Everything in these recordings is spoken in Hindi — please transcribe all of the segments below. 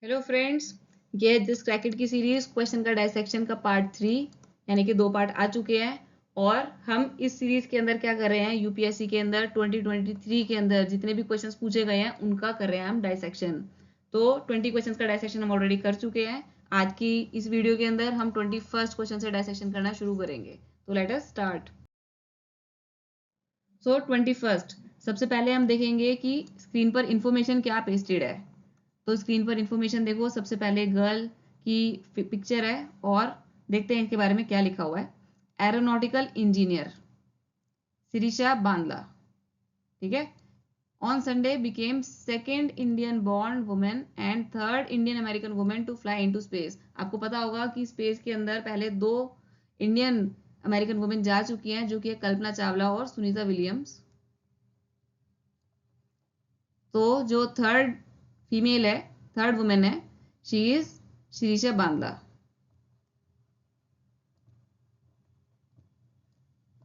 हेलो फ्रेंड्स, ये दिस क्रैकेट की सीरीज क्वेश्चन का डायसेक्शन का पार्ट 3 यानी कि 2 पार्ट आ चुके हैं। और हम इस सीरीज के अंदर क्या कर रहे हैं, यूपीएससी के अंदर 2023 के अंदर जितने भी क्वेश्चंस पूछे गए हैं उनका कर रहे हैं हम डायसेक्शन। तो 20 क्वेश्चंस का डायसेक्शन हम ऑलरेडी कर चुके हैं। आज की इस वीडियो के अंदर हम 21st क्वेश्चन से डायसेक्शन करना शुरू करेंगे। तो लेट अस स्टार्ट। सो 21st, सबसे पहले हम देखेंगे कि स्क्रीन पर इंफॉर्मेशन क्या पेस्टेड है। तो स्क्रीन पर इंफॉर्मेशन देखो, सबसे पहले गर्ल की पिक्चर है और देखते हैं इसके बारे में क्या लिखा हुआ है। एरोनॉटिकल इंजीनियर सिरिशा बांदला, ठीक है। On Sunday became second Indian born women and third Indian American women to fly into space. आपको पता होगा कि स्पेस के अंदर पहले 2 इंडियन अमेरिकन वुमेन जा चुकी हैं, जो कि कल्पना चावला और सुनीता विलियम्स। तो जो थर्ड फीमेल है, थर्ड वुमेन है, शी इज शिरीषा बांदला।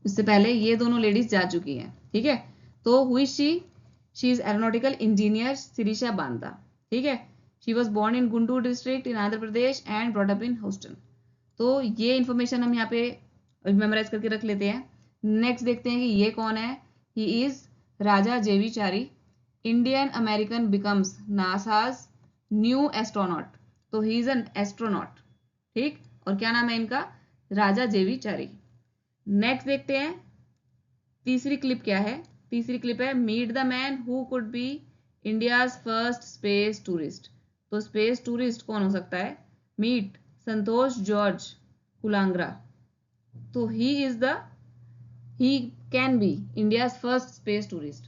इससे पहले ये दोनों लेडीज जा चुकी हैं, ठीक है। तो हुई she is aeronautical engineer Sirisha Bandla, ठीक है। She was born in Guntur district in Andhra Pradesh and brought up in Houston. तो ये इंफॉर्मेशन हम यहाँ पे मेमोराइज करके रख लेते हैं। नेक्स्ट देखते हैं कि ये कौन है। He is Raja J V Chari, Indian American becomes NASA's new astronaut. तो ही इज एन एस्ट्रोनॉट, ठीक। और क्या नाम है इनका, राजा जेवीचारी। नेक्स्ट देखते हैं तीसरी क्लिप क्या है। तीसरी क्लिप है meet the man who could be India's first space tourist. तो स्पेस टूरिस्ट कौन हो सकता है, मीट संतोष जॉर्ज कुलांग्रा। तो he can be India's first space tourist.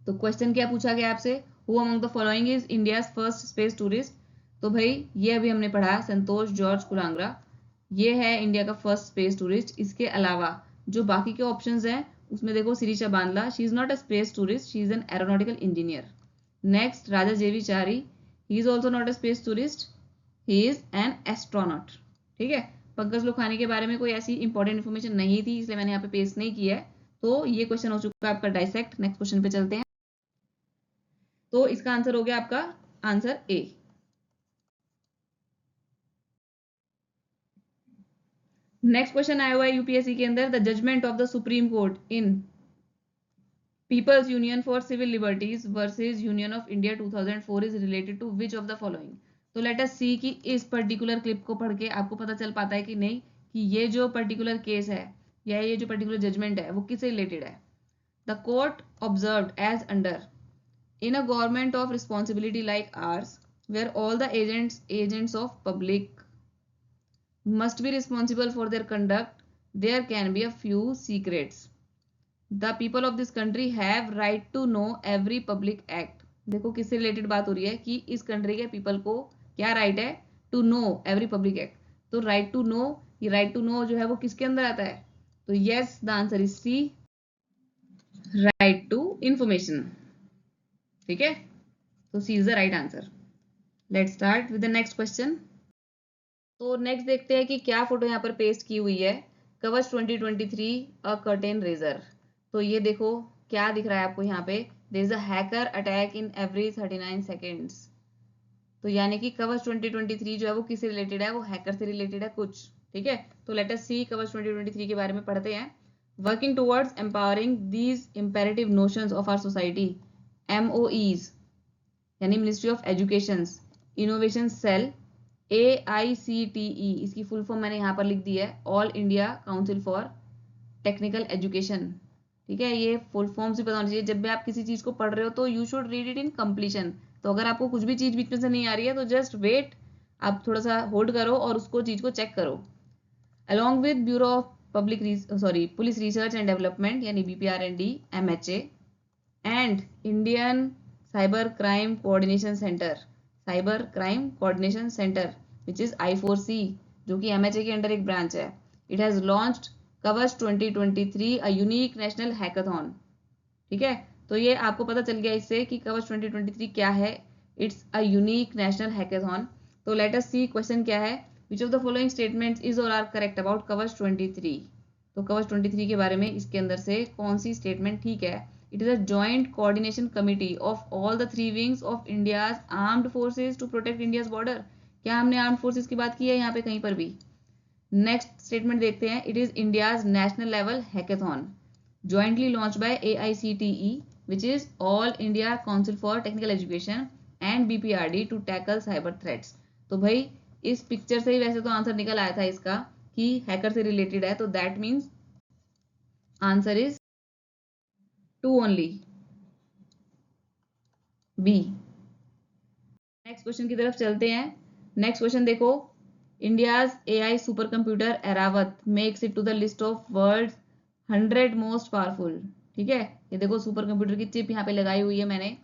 तो क्वेश्चन क्या पूछा गया आपसे, who among the following is India's first space tourist. तो भाई ये अभी हमने पढ़ा, संतोष जॉर्ज कुलांग्रा ये है इंडिया का फर्स्ट स्पेस टूरिस्ट। इसके अलावा जो बाकी के ऑप्शंस हैं उसमें देखो, Sirisha Bandla she is not a space tourist, she is an aeronautical engineer. Next Raja J V Chari, he is also not a space tourist, he is an astronaut, ठीक है। पंकज लोखानी के बारे में कोई ऐसी इंपॉर्टेंट इन्फॉर्मेशन नहीं थी, इसलिए मैंने यहाँ पे पेस्ट नहीं किया है। तो ये क्वेश्चन हो चुका है आपका डाइसेक्ट। नेक्स्ट क्वेश्चन पे चलते हैं। तो इसका आंसर हो गया आपका आंसर ए। नेक्स्ट क्वेश्चन आया हुआ है यूपीएससी के अंदर, the judgment of the Supreme Court in People's Union for Civil Liberties versus Union of India 2004 is related to which of the following. तो लेट अस सी कि इस पर्टिकुलर क्लिप को पढ़ के आपको पता चल पाता है कि नहीं कि ये जो पर्टिकुलर केस है या ये जो पर्टिकुलर जजमेंट है वो किससे रिलेटेड है। The court observed as under in a government of responsibility like ours where all the agents of public must be responsible for their conduct, there can be a few secrets. The people of this country have right to know every public act. देखो किससे रिलेटेड बात हो रही है कि इस कंट्री के पीपल को क्या राइट है, to know every public act. तो राइट टू नो, ये राइट टू नो जो है वो किसके अंदर आता है। तो yes, the answer is C, right to information, ठीक है। तो C is the right answer. Let's start with the next question. तो नेक्स्ट देखते हैं कि क्या फोटो यहाँ पर पेस्ट की हुई है। कवच 2023 अ कर्टेन रेजर। तो ये देखो क्या दिख रहा है आपको यहाँ पे, there is a hacker attack in every 39 seconds. तो यानी कि कवच 2023 जो है वो किससे रिलेटेड है, वो हैकर से रिलेटेड है कुछ, ठीक है। तो लेट अस सी कवच 2023 के बारे में पढ़ते हैं। Working towards empowering these imperative notions of our society, MOEs यानी ministry of education innovation cell, AICTE इसकी फुल फॉर्म मैंने यहाँ पर लिख दी है, All India Council for Technical Education, ठीक है। ये फुल फॉर्म से पता होना चाहिए। जब भी आप किसी चीज को पढ़ रहे हो तो you should read it in completion. तो अगर आपको कुछ भी चीज बीच में से नहीं आ रही है तो जस्ट वेट, आप थोड़ा सा होल्ड करो और उसको चीज को चेक करो। Along with bureau of police research and development यानी BPR&D MHA and Indian cyber crime coordination centre, cyber crime coordination centre which is I4C, जो कि MHA के अंडर एक ब्रांच है। इट हैज लॉन्च्ड कवच 2023 अ यूनिक नेशनल हैकाथॉन, ठीक है। तो ये आपको पता चल गया इससे कि कवच 2023 क्या है, it's a unique national hackathon. तो लेट अस सी क्वेश्चन क्या है, विच of the following statements is और आर करेक्ट अबाउट कवच 23। तो कवच 23 के बारे में इसके अंदर से कौन सी स्टेटमेंट ठीक है it is a joint coordination committee of all the 3 wings of India's armed forces to protect India's border. क्या हमने आर्म्ड फोर्सेज की बात की है यहाँ पे कहीं पर भी? नेक्स्ट स्टेटमेंट देखते हैं, it is India's national level hackathon jointly launched by AICTE, which is All India Council for Technical Education and BPRD to tackle cyber threats। तो भाई इस पिक्चर से ही वैसे तो आंसर निकल आया था इसका कि हैकर से रिलेटेड है, तो that means answer is 2 only, B. Next question की तरफ चलते हैं। नेक्स्ट क्वेश्चन देखो, India's AI super computer Airawat makes it to the list of world 100 most powerful. ठीक है, ये देखो सुपर कंप्यूटर की चिप यहाँ पे लगाई हुई है मैंने,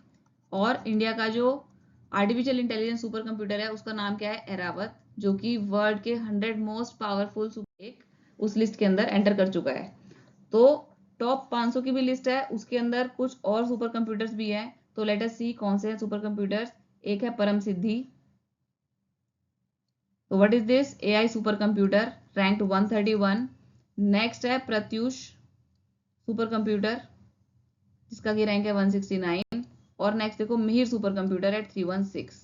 और इंडिया का जो आर्टिफिशियल इंटेलिजेंस सुपर कंप्यूटर है उसका नाम क्या है? एरावत, जो कि वर्ल्ड के 100 मोस्ट पावरफुल उस लिस्ट के अंदर एंटर कर चुका है। तो टॉप 500 की भी लिस्ट है, उसके अंदर कुछ और सुपर कंप्यूटर्स भी हैं। तो लेट अस सी कौन से हैं सुपर कंप्यूटर्स। एक है परम सिद्धि, तो what is this? AI super computer ranked 131। Next है प्रत्यूष सुपर कंप्यूटर जिसका की रैंक है 169, और नेक्स्ट देखो मिहिर सुपर कंप्यूटर एट 316।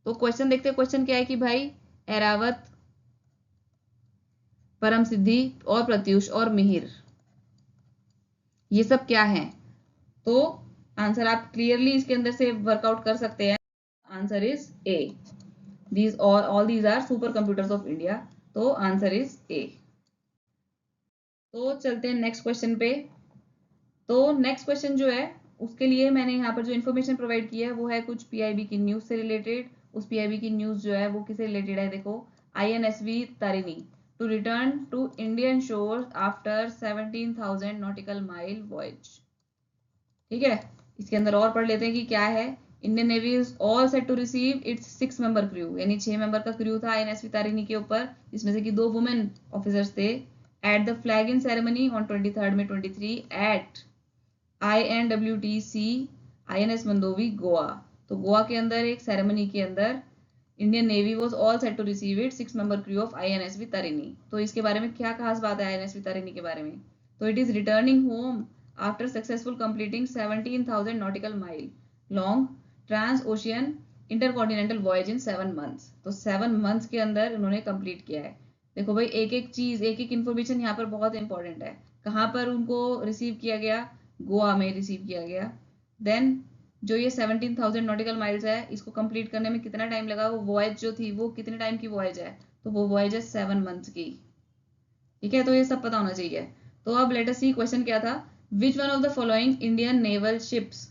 तो क्वेश्चन देखते हैं, क्वेश्चन क्या है कि भाई एरावत, परम सिद्धि और प्रत्यूष और मिहिर ये सब क्या है? तो आंसर आप क्लियरली इसके अंदर से वर्कआउट कर सकते हैं। Answer is A, these all these are super computers of India. तो आंसर इज ए। तो चलते हैं नेक्स्ट क्वेश्चन पे। तो नेक्स्ट क्वेश्चन जो है उसके लिए मैंने यहाँ पर जो इन्फॉर्मेशन प्रोवाइड की है वो है कुछ PIB की न्यूज से रिलेटेड। उस PIB की न्यूज जो है वो किससे रिलेटेड है? देखो, INSV Tarini to return to Indian shores after 17,000 nautical mile voyage. ठीक है, इसके अंदर और पढ़ लेते हैं कि क्या है। Indian Navy is all set to receive its 6 member crew, यानी 6 मेंबर का क्रू था INSV तारिणी के ऊपर, जिसमें से कि 2 वुमेन ऑफिसर्स थे। At the flagging ceremony on 23 May 23 at INWTC INS Mandovi Goa. तो गोवा के अंदर एक सेरेमनी के अंदर Indian Navy was all set to receive it 6 member crew of INSV Tarini. तो इसके बारे में क्या खास बात है INSV तारिणी के बारे में? तो it is returning home after successful completing 17,000 nautical mile long trans ocean intercontinental voyage in 7 months। तो 7 months के अंदर उन्होंने कंप्लीट किया है। देखो भाई एक एक चीज, एक एक इन्फॉर्मेशन यहाँ पर बहुत इंपॉर्टेंट है। कहाँ पर उनको रिसीव किया गया? गोवा में रिसीव किया गया। देन जो ये 17,000 नॉटिकल माइल्स है इसको कंप्लीट करने में कितना टाइम लगा? वो वॉयज जो थी वो कितने टाइम की वॉयज है? तो वो वॉयज है 7 months की। ठीक है, तो ये सब पता होना चाहिए। तो अब लेट अस सी क्वेश्चन क्या था। Which one of the following Indian naval ships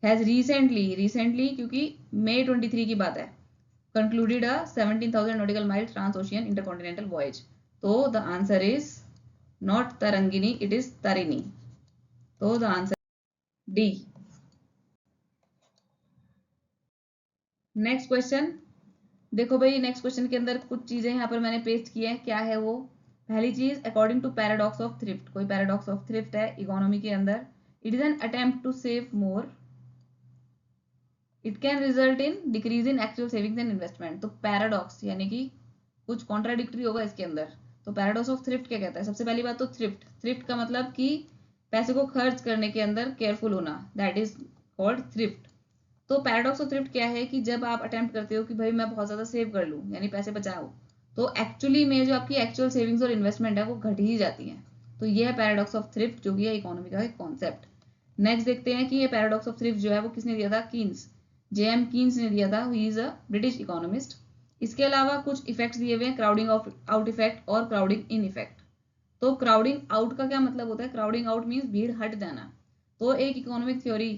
has recently क्योंकि May 23 की बात है, concluded a 17,000 nautical mile transocean intercontinental voyage। तो the answer is not Tarangini, it is Tarini। तो the answer D। Next question देखो भाई, नेक्स्ट क्वेश्चन के अंदर कुछ चीजें यहाँ पर मैंने पेस्ट की है। क्या है वो? पहली चीज, according to paradox of thrift, कोई पैराडॉक्स ऑफ थ्रिफ्ट है इकोनॉमी के अंदर। It is an attempt to save more, it can result in decrease in actual savings and investment. तो पैराडॉक्स यानी कि कुछ कॉन्ट्राडिक्टरी होगा इसके अंदर। तो पैराडॉक्स ऑफ थ्रिफ्ट क्या कहता है? सबसे पहली बात तो थ्रिफ्ट, थ्रिफ्ट का मतलब कि पैसे को खर्च करने के अंदर केयरफुल होना, दैट इज कॉल्ड थ्रिफ्ट। तो पैराडॉक्स ऑफ थ्रिफ्ट क्या है कि जब आप अटेम्प्ट करते हो कि भाई मैं बहुत ज्यादा सेव कर लूं, यानी पैसे बचाओ, तो एक्चुअली में जो आपकी एक्चुअल सेविंग्स और इन्वेस्टमेंट है वो घट ही जाती है। तो ये है पैराडॉक्स ऑफ थ्रिफ्ट, जो कि है इकोनॉमी का एक कॉन्सेप्ट। नेक्स्ट देखते हैं कि ये पैराडॉक्स ऑफ थ्रिफ्ट जो है वो किसने दिया था? कीन्स, JM कीन्स ने दिया था, he is a British economist. इसके अलावा कुछ इफेक्ट्स दिए हुए हैं, क्राउडिंग आउट इफेक्ट और क्राउडिंग इन इफेक्ट। तो क्राउडिंग आउट का क्या मतलब होता है? क्राउडिंग आउट मीन्स भीड़ हट जाना। तो एक इकोनॉमिक थ्योरी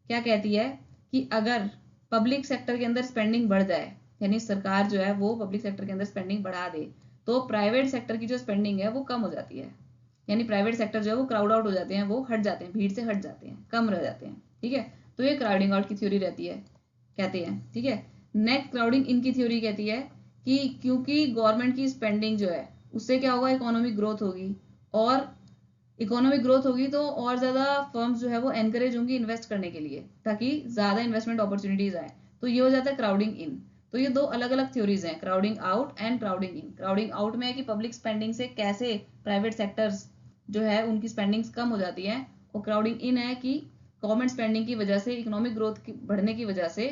क्या कहती है कि अगर पब्लिक सेक्टर के अंदर स्पेंडिंग बढ़ जाए, यानी सरकार जो है वो पब्लिक सेक्टर के अंदर स्पेंडिंग बढ़ा दे, तो प्राइवेट सेक्टर की जो स्पेंडिंग है वो कम हो जाती है। यानी प्राइवेट सेक्टर जो है वो क्राउड आउट हो जाते हैं, वो हट जाते हैं, भीड़ से हट जाते हैं, कम रह जाते हैं। ठीक है, तो ये क्राउडिंग आउट की थ्योरी रहती है, कहते हैं। ठीक है, नेक्स्ट क्राउडिंग इन की थ्योरी कहती है कि क्योंकि गवर्नमेंट की स्पेंडिंग जो है उससे क्या होगा? इकोनॉमिक ग्रोथ होगी, और इकोनॉमिक ग्रोथ होगी तो और ज्यादा फर्म्स जो है वो एनकरेज होंगी इन्वेस्ट करने के लिए, ताकि ज्यादा इन्वेस्टमेंट अपॉर्चुनिटीज आए। तो ये हो जाता है क्राउडिंग इन। तो ये दो अलग अलग थ्योरीज हैं, crowding out and crowding in. Crowding out में है कि पब्लिक स्पेंडिंग से कैसे प्राइवेट सेक्टर्स जो है उनकी स्पेंडिंग्स कम हो जाती है, और क्राउडिंग इन है कि गवर्नमेंट स्पेंडिंग की वजह से, इकोनॉमिक ग्रोथ की बढ़ने की वजह से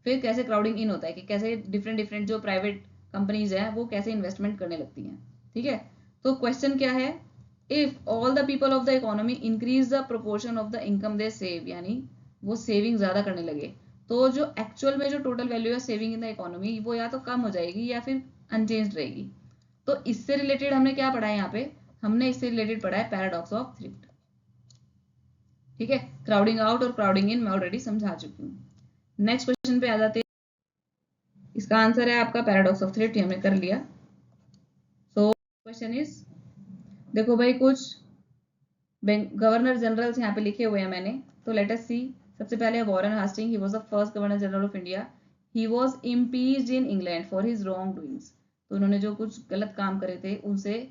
फिर कैसे क्राउडिंग इन होता है कि कैसे डिफरेंट डिफरेंट जो प्राइवेट कंपनीज हैं वो कैसे इन्वेस्टमेंट करने लगती हैं। ठीक है, तो क्वेश्चन क्या है, if all the people of the economy increase the proportion of the income they save, यानी वो सेविंग ज्यादा करने लगे, तो जो एक्चुअल में जो टोटल वैल्यू है सेविंग इन द इकोनॉमी वो या तो कम हो जाएगी या फिर अनचेंज रहेगी। तो इससे रिलेटेड हमने क्या पढ़ा है यहाँ पे, हमने इससे रिलेटेड पढ़ा है पैराडॉक्स ऑफ थ्रिफ्ट। ठीक है, क्राउडिंग आउट और क्राउडिंग इन मैं ऑलरेडी समझा चुकी हूँ। नेक्स्ट क्वेश्चन पे आ जाते हैं। इसका आंसर है आपका पैराडॉक्स ऑफ थ्रिफ्ट, हमने कर लिया। सो क्वेश्चन इज, देखो भाई कुछ गवर्नर जनरल्स यहाँ पे लिखे हुए हैं मैंने, तो लेट अस सी। सबसे पहले Warren Hastings, he was the first governor general of India. He was impeached in England for his wrong doings, तो उन्होंने जो कुछ गलत काम करे थे उनसे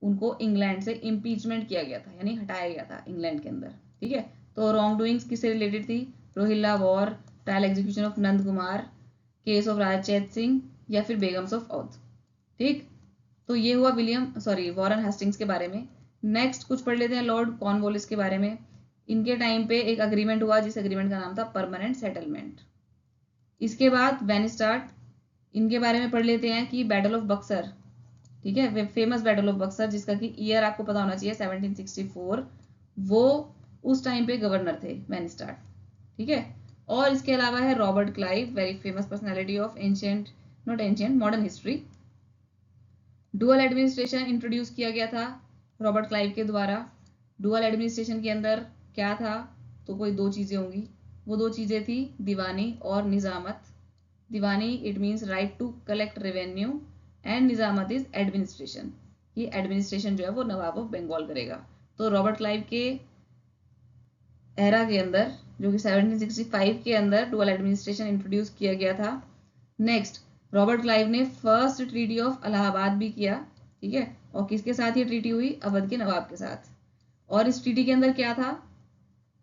उनको इंग्लैंड से इम्पीचमेंट किया गया था, यानी हटाया गया था इंग्लैंड के अंदर। ठीक है, तो रॉन्ग डूइंग्स किससे रिलेटेड थी, Rohilla war, trial execution of Nand Kumar, case of Raja Chait Singh, या फिर बेगम्स ऑफ औध। ठीक, तो ये हुआ वॉरेन हेस्टिंग्स के बारे में। नेक्स्ट कुछ पढ़ लेते हैं लॉर्ड कॉर्नवालिस के बारे में। इनके टाइम पे एक अग्रीमेंट हुआ जिस अग्रीमेंट का नाम था परमानेंट सेटलमेंट। इसके बाद वेनिस्टार्ट, इनके बारे में पढ़ लेते हैं कि बैटल ऑफ बक्सर, ठीक है, फेमस बैटल ऑफ बक्सर जिसका कि ईयर आपको पता होना चाहिए 1764, वो उस टाइम पे गवर्नर थे वेनिस्टार्ट। ठीक है, और इसके अलावा है Robert Clive, very famous personality of ancient, not ancient, modern history. Dual administration introduce किया गया था रॉबर्ट क्लाइव के द्वारा। डुअल एडमिनिस्ट्रेशन के अंदर क्या था, तो कोई दो चीजें होंगी, वो दो चीजें थी दीवानी और Nizamat. Diwani it means right to collect revenue, and Nizamat is administration, ये एडमिनिस्ट्रेशन जो है वो नवाब ऑफ बंगाल करेगा। तो रॉबर्ट क्लाइव के एरा के अंदर, जो कि 1765 के अंदर डुअल एडमिनिस्ट्रेशन इंट्रोड्यूस किया गया था। नेक्स्ट, रॉबर्ट क्लाइव ने फर्स्ट ट्रीटी ऑफ इलाहाबाद भी किया। ठीक है, और किसके साथ ये ट्रीटी हुई, अवध के नवाब के साथ। और इस ट्रीटी के अंदर क्या था,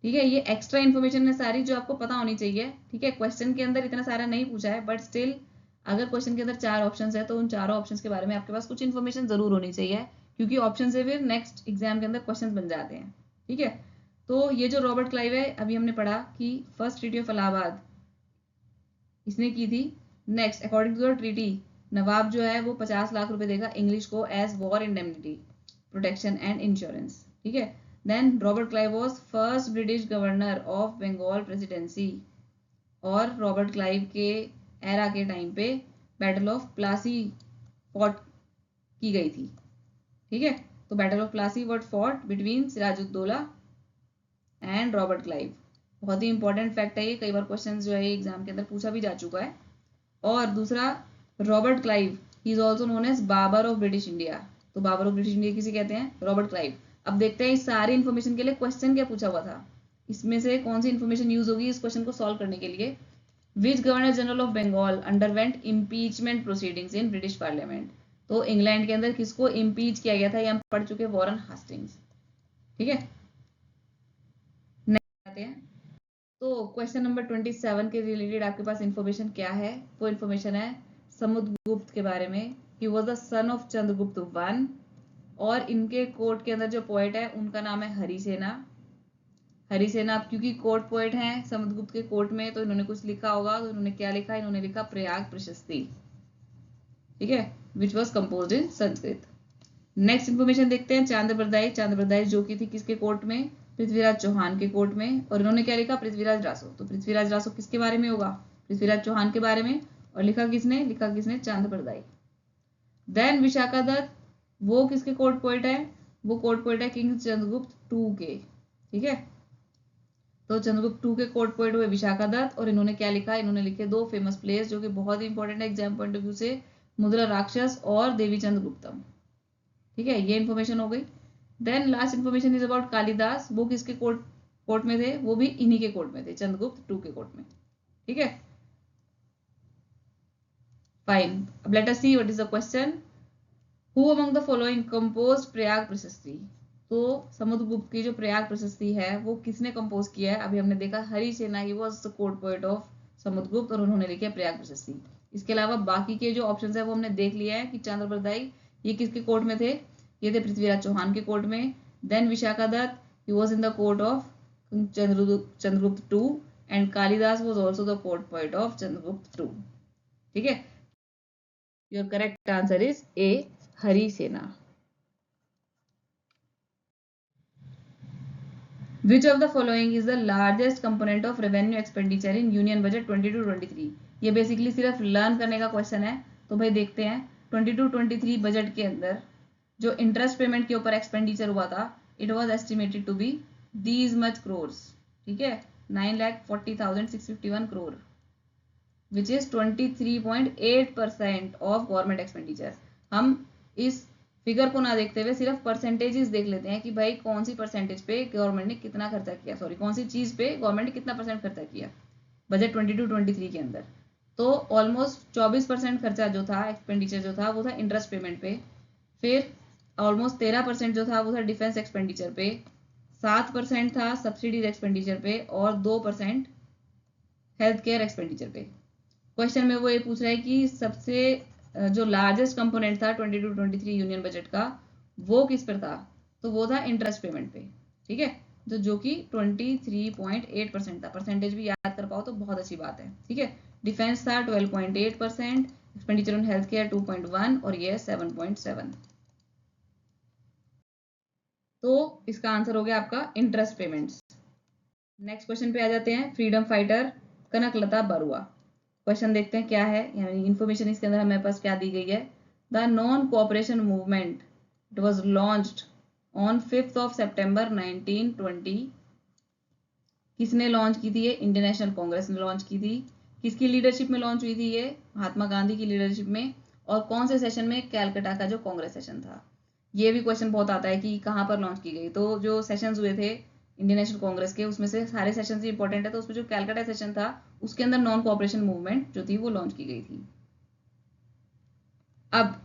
ठीक है, ये एक्स्ट्रा इन्फॉर्मेशन है सारी जो आपको पता होनी चाहिए। ठीक है, क्वेश्चन के अंदर इतना सारा नहीं पूछा है, बट स्टिल अगर क्वेश्चन के अंदर 4 ऑप्शंस है तो उन चारों ऑप्शंस के बारे में आपके पास कुछ इन्फॉर्मेशन जरूर होनी चाहिए, क्योंकि ऑप्शन से फिर नेक्स्ट एग्जाम के अंदर क्वेश्चन बन जाते हैं। ठीक है, तो ये जो रॉबर्ट क्लाइव है, अभी हमने पढ़ा कि फर्स्ट ट्रीटी ऑफ इलाहाबाद इसने की थी। Next, according to the treaty, Nawab जो है वो 50 लाख रुपए देगा इंग्लिश को as war indemnity, protection and insurance. ठीक है, then Robert Clive was first British governor of Bengal presidency, और रॉबर्ट क्लाइव के एरा के टाइम पे बैटल ऑफ प्लासी फॉट की गई थी। ठीक है, तो battle of Plassey was fought between Sirajuddaulah and Robert Clive. बहुत ही इंपॉर्टेंट फैक्ट है ये, कई बार क्वेश्चन जो है एग्जाम के अंदर पूछा भी जा चुका है। और दूसरा, Robert Clive he is also known as Babur of British India, तो बाबर ऑफ ब्रिटिश इंडिया किसे कहते हैं, रॉबर्ट क्लाइव। अब देखते हैं इस सारी इन्फॉर्मेशन के लिए क्वेश्चन क्या पूछा हुआ था, इसमें से कौन सी इन्फॉर्मेशन यूज होगी इस क्वेश्चन को सॉल्व करने के लिए। Which governor general of Bengal underwent impeachment proceedings in British parliament, तो इंग्लैंड के अंदर किसको इम्पीच किया गया था, ये हम पढ़ चुके वॉरेन हास्टिंग्स। ठीक है, नेक्स्ट आते हैं। तो क्वेश्चन नंबर 27 के रिलेटेड आपके पास इंफॉर्मेशन क्या है, वो इंफॉर्मेशन है समुद्रगुप्त के बारे में। He was the son of Chandragupta one, और इनके कोर्ट के अंदर जो पोएट है उनका नाम है हरिसेना। हरिसेना क्योंकि कोर्ट पोएट हैं समुद्रगुप्त के कोर्ट में, तो इन्होंने कुछ लिखा होगा, तो इन्होंने क्या लिखा, इन्होंने लिखा प्रयाग प्रशस्ति। ठीक है, which was compose in Sanskrit. Next information देखते हैं चांद्रप्रदाय। चांद्रप्रदाय जो की थी किसके कोर्ट में, पृथ्वीराज चौहान के कोर्ट में, और इन्होंने क्या लिखा, पृथ्वीराज रासो। तो पृथ्वीराज रासो किसके बारे में होगा, पृथ्वीराज चौहान के बारे में, और लिखा किसने चांद्रप्रदाय। देन विशाखा दत्त, वो किसके कोर्ट पोएट है, वो कोर्ट पोएट है किंग चंद्रगुप्त टू के। ठीक है, तो चंद्रगुप्त टू के कोर्ट पोएट हुए विशाखा दत्त, और इन्होंने क्या लिखा, इन्होंने लिखे दो फेमस प्लेस जो कि बहुत ही इंपॉर्टेंट है एग्जाम पॉइंट ऑफ व्यू से, मुद्रा राक्षस और देवी चंद्रगुप्तम। ठीक है, ये इंफॉर्मेशन हो गई। Then last information is about Kalidas, वो किसके कोर्ट में थे, वो भी इन्हीं के कोर्ट में थे, चंद्रगुप्त टू के कोर्ट में। ठीक है, फाइन। अब late us see what is the question. Who among the following composed Prayag प्रशस्ति, तो समुद्रगुप्त की जो प्रयाग प्रशस्ति है वो किसने कंपोज किया है, अभी हमने देखा Harisena, he was the court poet of Samudragupta, और उन्होंने लिखा प्रयाग प्रशस्ति। इसके अलावा बाकी के जो ऑप्शंस है वो हमने देख लिया है कि चांद्रप्रदाय ये किसके कोर्ट में थे, ये थे पृथ्वीराज चौहान के कोर्ट में। Then Vishakadatta, he was in the court of Chandragupta II, and Kalidas was also the court poet of Chandragupta II. ठीक है, your correct answer is A, Hari Sena. Which of the following is the largest component of revenue expenditure in Union Budget 22-23? ये बेसिकली सिर्फ लर्न करने का क्वेश्चन है, तो भाई देखते हैं 22-23 बजट के अंदर जो इंटरेस्ट पेमेंट के ऊपर एक्सपेंडिचर हुआ था, it was estimated to be these much crores. ठीक है, 9,40,651 crore, which is 23.8% of government expenditure. हम इस फिगर को ना देखते हुए सिर्फ परसेंटेजेस देख लेते हैं कि भाई कौन सी परसेंटेज पे गवर्नमेंट ने कितना खर्चा किया, सॉरी कौन सी चीज पे गवर्नमेंट ने कितना परसेंट खर्चा किया बजट 22-23 के अंदर. तो ऑलमोस्ट 24% खर्चा जो था, एक्सपेंडिचर जो था, वो था इंटरेस्ट पेमेंट पे. फिर ऑलमोस्ट 13% जो था वो था डिफेंस एक्सपेंडिचर पे, 7% था सब्सिडीज एक्सपेंडिचर पे, और 2% हेल्थ केयर एक्सपेंडिचर पे. क्वेश्चन में वो ये पूछ रहा है कि सबसे जो लार्जेस्ट कंपोनेंट था 22-23 यूनियन बजट का, वो किस पर था, तो वो था इंटरेस्ट पेमेंट पे. ठीक है, तो जो कि 23.8% था. परसेंटेज भी याद कर पाओ तो बहुत अच्छी बात है. ठीक है, डिफेंस था 12.8%, एक्सपेंडिचर ऑन हेल्थ केयर 2.1, और ये 7.7. तो इसका आंसर हो गया आपका इंटरेस्ट पेमेंट्स. नेक्स्ट क्वेश्चन पे आ जाते हैं. Freedom fighter Kanaklata Barua. Question देखते हैं क्या है, यानी इन्फॉर्मेशन इसके अंदर हमारे पास क्या दी गई है. The non cooperation movement it was launched on 5th of September 1920. किसने लॉन्च की थी ये? इंडियन नेशनल कांग्रेस ने लॉन्च की थी. किसकी लीडरशिप में लॉन्च हुई थी ये? महात्मा गांधी की लीडरशिप में. और कौन से सेशन में? कैलकाटा का जो कांग्रेस सेशन था. ये भी क्वेश्चन बहुत आता है कि कहाँ पर लॉन्च की गई. तो जो सेशंस हुए थे इंडियन नेशनल कांग्रेस के, उसमें से सारे सेशन ही इंपॉर्टेंट है. तो उसमें जो कैलकाटा सेशन था उसके अंदर नॉन कोऑपरेशन मूवमेंट जो थी वो लॉन्च की गई थी. अब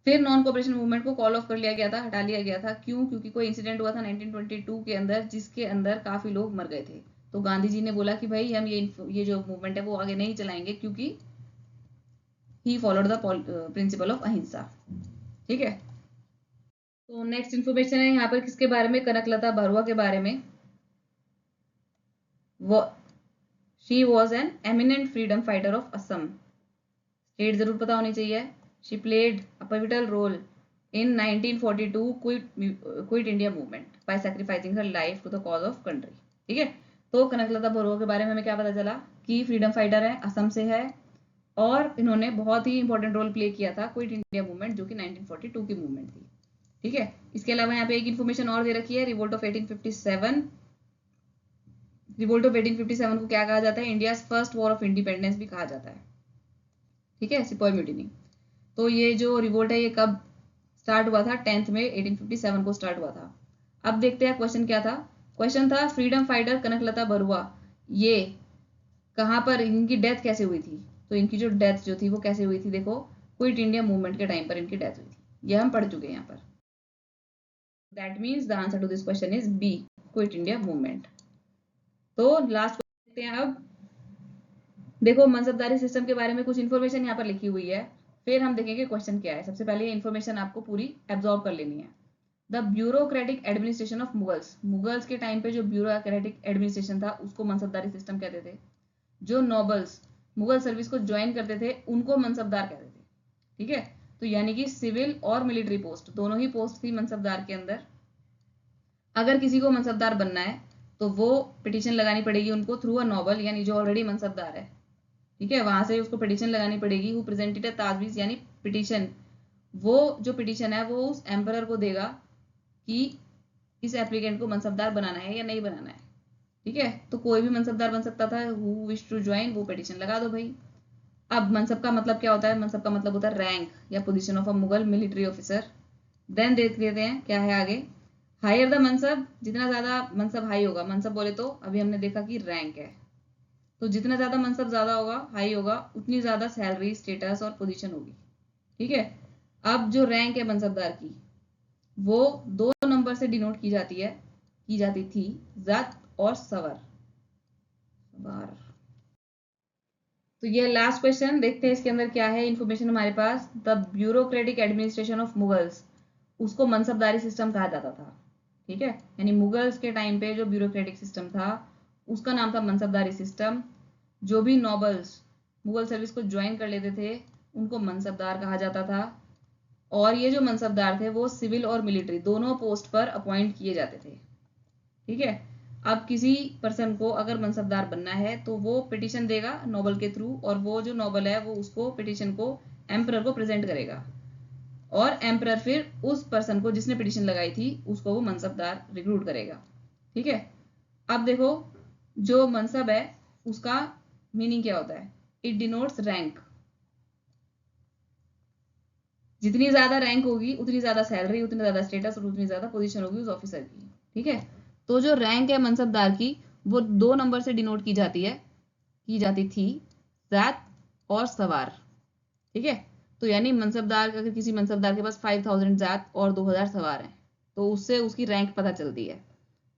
फिर नॉन कोऑपरेशन मूवमेंट को कॉल ऑफ कर लिया गया था, हटा लिया गया था. क्यों? क्योंकि कोई इंसिडेंट हुआ था 1922 के अंदर जिसके अंदर काफी लोग मर गए थे. तो गांधी जी ने बोला कि भाई हम ये जो मूवमेंट है वो आगे नहीं चलाएंगे, क्योंकि he followed the principle of अहिंसा. ठीक है, तो नेक्स्ट इन्फॉर्मेशन है यहाँ पर किसके बारे में? कनकलता बरुआ के बारे में. वो she was an eminent freedom fighter of Assam. State जरूर पता होनी चाहिए. She played a pivotal role in 1942 quit India movement by sacrificing her life to the cause of country. ठीक है, तो कनकलता बरुआ के बारे में हमें क्या पता चला कि फ्रीडम फाइटर है, असम से है, और इन्होंने बहुत ही इंपॉर्टेंट रोल प्ले किया था क्विट इंडिया मूवमेंट जो कि 1942 की मूवमेंट थी. ठीक है, इसके अलावा यहाँ पे एक इन्फॉर्मेशन और दे रखी है. Revolt of 1857. रिवोल्ट ऑफ 1857 को क्या कहा जाता है? India first war of independence भी कहा जाता है. ठीक है, सिपॉय म्यूटिनी. तो ये जो रिवोल्ट है ये कब स्टार्ट हुआ था? 10 मई 1857 को स्टार्ट हुआ था. अब देखते हैं क्वेश्चन क्या था. क्वेश्चन था फ्रीडम फाइटर कनकलता बरुआ ये कहाँ पर, इनकी डेथ कैसे हुई थी? तो इनकी जो डेथ जो थी वो कैसे हुई थी? देखो, क्विट इंडिया मूवमेंट के टाइम पर इनकी डेथ हुई थी. ये हम पढ़ चुके हैं यहाँ पर. That means the answer to this question is B, quit India movement. तो लास्ट देखते हैं. अब देखो, मनसबदारी सिस्टम के बारे में कुछ इन्फॉर्मेशन यहाँ पर लिखी हुई है. फिर हम देखेंगे क्वेश्चन क्या है. सबसे पहले ये इन्फॉर्मेशन आपको पूरी एब्जॉर्ब कर लेनी है. The bureaucratic administration of Mughals. Mughals के टाइम पे जो ब्यूरोक्रेटिक एडमिनिस्ट्रेशन था उसको मनसबदारी सिस्टम कहते थे. जो नोबल्स मुगल सर्विस को ज्वाइन करते थे उनको मनसबदार कहते थे. ठीक है, तो यानी कि सिविल और मिलिट्री पोस्ट दोनों ही पोस्ट थी मनसबदार के अंदर. अगर किसी को मनसबदार बनना है तो वो पिटीशन लगानी पड़ेगी उनको थ्रू अ नोबल, यानी जो ऑलरेडी मनसबदार है. ठीक है, वहां से उसको पिटीशन लगानी पड़ेगी. हु प्रेजेंटेड अ ताजवीज, यानी पिटीशन. वो जो पिटीशन है वो उस एम्परर को देगा कि इस एप्लीकेंट को मनसबदार बनाना है या नहीं बनाना है. ठीक है, तो कोई भी मनसबदार बन सकता था. हु विश टू ज्वाइन, वो पिटीशन लगा दो भाई. अब मनसब का मतलब क्या होता है? मनसब का मतलब होता है रैंक या position of a Mughal military officer. Then देख लेते हैं क्या है आगे. हायर द मनसब, जितना ज्यादा मनसब हाई होगा. मनसब बोले तो अभी हमने देखा कि रैंक है, तो जितना ज्यादा मनसब ज्यादा होगा, हाई होगा, उतनी ज्यादा सैलरी, स्टेटस और पोजीशन होगी. ठीक है, अब जो रैंक है मनसबदार की वो 2 नंबर से डिनोट की जाती थी, जत और सवर. तो ये लास्ट क्वेश्चन देखते हैं इसके अंदर क्या है इन्फॉर्मेशन हमारे पास. The bureaucratic administration of Mughals, उसको मनसबदारी सिस्टम कहा जाता था. ठीक है, यानी मुगल्स के टाइम पे जो ब्यूरोक्रेटिक सिस्टम था उसका नाम था मनसबदारी सिस्टम। जो भी नॉबल्स मुगल सर्विस को ज्वाइन कर लेते थे उनको मनसबदार कहा जाता था, और ये जो मनसबदार थे वो सिविल और मिलिट्री दोनों पोस्ट पर अपॉइंट किए जाते थे। ठीक है, अब किसी पर्सन को अगर मनसबदार बनना है तो वो पिटिशन देगा नोबल के थ्रू, और वो जो नोबल है वो उसको पिटिशन को एम्परर को प्रेजेंट करेगा, और एम्परर फिर उस पर्सन को जिसने पिटिशन लगाई थी उसको वो मनसबदार रिक्रूट करेगा। ठीक है, अब देखो जो मनसब है उसका मीनिंग क्या होता है? It denotes rank. जितनी ज्यादा रैंक होगी उतनी ज्यादा सैलरी, उतनी ज्यादा स्टेटस और उतनी ज्यादा पोजीशन होगी उस ऑफिसर की। ठीक है, तो जो रैंक है मनसबदार की वो 2 नंबर से डिनोट की जाती थी, ज़ात और सवार। ठीक है, तो यानी मनसबदार, अगर किसी मनसबदार के पास 5000 ज़ात और 2000 सवार हैं तो उससे उसकी रैंक पता चलती है।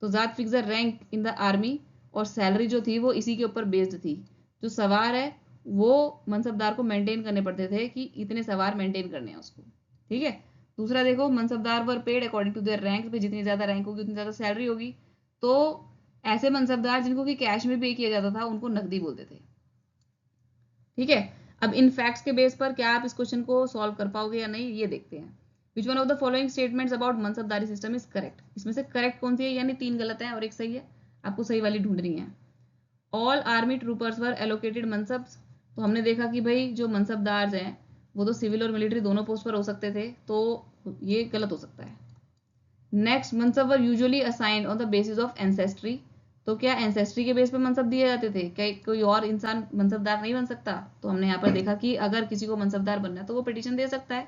तो ज़ात fix the rank in the army, और सैलरी जो थी वो इसी के ऊपर बेस्ड थी। जो सवार है वो मनसबदार को मेंटेन करने पड़ते थे कि इतने सवार मेंटेन करने हैं उसको। ठीक है, दूसरा देखो mansabdar were paid according to their rank, पे जितनी ज्यादा रैंक होगी उतनी ज्यादा सैलरी होगी। तो ऐसे मनसबदार जिनको कि कैश में पे किया जाता था उनको नकदी बोलते थे। ठीक है, अब इन फैक्ट्स के बेस पर क्या आप इस क्वेश्चन को सॉल्व कर पाओगे या नहीं, ये देखते हैं। Which one of the following statements about मनसबदारी system is correct? इसमें से करेक्ट कौन सी है? यानी 3 गलत है और एक सही है, आपको सही वाली ढूंढनी है। ऑल आर्मी ट्रूपर्स वर एलोकेटेड मनसब्स, तो हमने देखा कि भाई जो मनसबदार हैं वो तो सिविल और मिलिट्री दोनों पोस्ट पर हो सकते थे, तो ये गलत हो सकता है। Next, mansab were usually assigned on the basis of ancestry, तो क्या एंसेस्ट्री के बेस पे मनसब दिए जाते थे? क्या कोई और इंसान मनसबदार नहीं बन सकता? तो हमने यहाँ पर देखा कि अगर किसी को मनसबदार बनना है तो वो पिटिशन दे सकता है,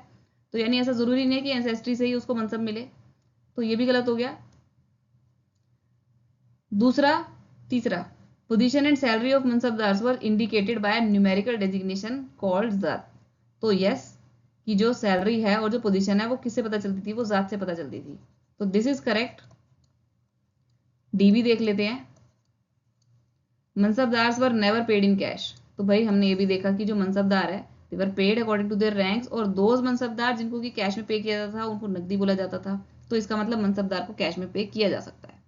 तो यानी ऐसा जरूरी नहीं है कि एंसेस्ट्री से ही उसको मनसब मिले, तो ये भी गलत हो गया। तीसरा, position and salary of mansabdars were indicated by numerical designation called zat, तो यस कि जो सैलरी है और जो पोजीशन है वो किससे पता चलती थी? वो जात से पता चलती थी, तो दिस इज करेक्ट। डी भी देख लेते हैं। Mansabdars were never paid in cash, तो भाई हमने ये भी देखा कि जो मनसबदार है they were paid according to their ranks, और दोज मनसबदार जिनको कि कैश में पे किया जाता था उनको नकदी बोला जाता था, तो इसका मतलब मनसबदार को कैश में पे किया जा सकता है।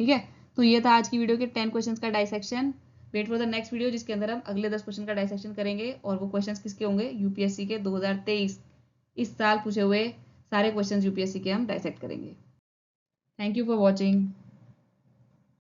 ठीक है, तो ये था आज की वीडियो के 10 क्वेश्चंस का dissection. Wait for the next video जिसके अंदर हम अगले 10 क्वेश्चन का डाइसेक्शन करेंगे, और वो क्वेश्चंस किसके होंगे? यूपीएससी के 2023 इस साल पूछे हुए सारे क्वेश्चंस यूपीएससी के हम डाइसेक्ट करेंगे। Thank you for watching.